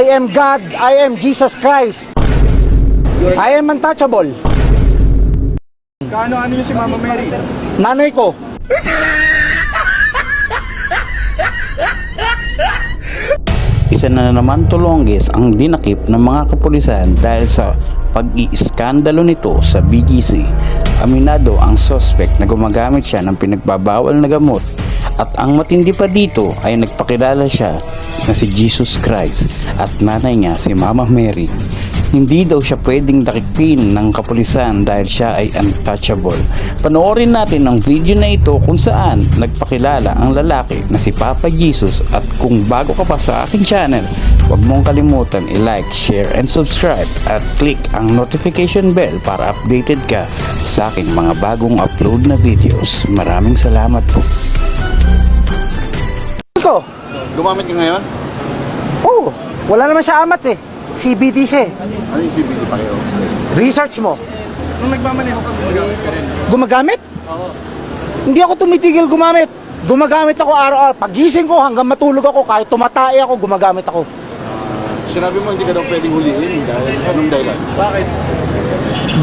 I am God, I am Jesus Christ. I am untouchable. Kaano yung si Mama Mary? Nanay ko. Isa na naman tulonggis ang dinakip ng mga kapulisan dahil sa pag-iiskandalo nito sa BGC. Aminado ang suspect na gumagamit siya ng pinagbabawal na gamot at ang matindi pa dito ay nagpakilala siya na si Jesus Christ at nanay niya si Mama Mary. Hindi daw siya pwedeng dakipin ng kapulisan dahil siya ay untouchable. Panoorin natin ang video na ito kung saan nagpakilala ang lalaki na si Papa Jesus. At kung bago ka pa sa aking channel, huwag mong kalimutan i-like, share, and subscribe at click ang notification bell para updated ka sa aking mga bagong upload na videos. Maraming salamat po. Ko. Gumamit ka ngayon? Oh, wala naman siya amats eh. CBT siya eh. Ano yung CBD pa kayo? Research mo. Nung nagmamaneho ka, gumagamit ka rin. Gumagamit? Oo. Hindi ako tumitigil gumamit. Gumagamit ako araw-araw. Pagising ko hanggang matulog ako, kahit tumatay ako, gumagamit ako. Sinabi mo hindi ka daw pwedeng huliin dahil anong dahilan? Bakit?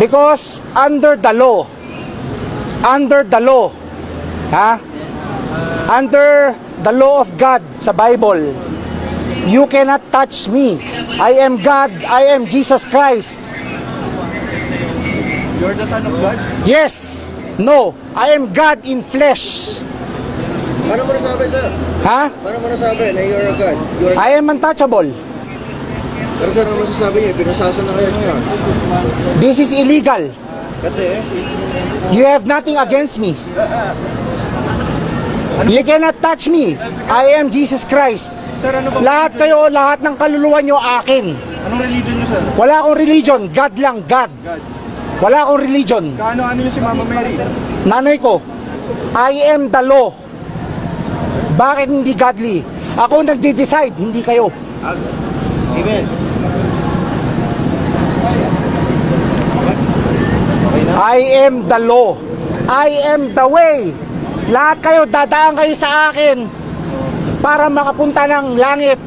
Because under the law, ha? Under the law of God sa Bible, you cannot touch me. I am God, I am Jesus Christ. You're the son of God? Yes, no, I am God in flesh. Paano mo nasabi, sir? Ha? Paano mo nasabi na you're a God? I am untouchable. Pero sir, ano masasabi niya? Pinasasa na kayo ngayon. This is illegal. Kasi, You have nothing against me. You cannot touch me. I am Jesus Christ. sir, ano ba? Lahat kayo, lahat ng kaluluwa nyo akin. Anong religion niyo, sir? Wala akong religion, God lang, God. God. Wala akong religion. Kaano yung si Mama Mary? Nanay ko, I am the law. Bakit hindi godly? Ako nagde-decide, hindi kayo. Amen. I am the law. I am the way. Lahat kayo, dadaan kayo sa akin para makapunta ng langit.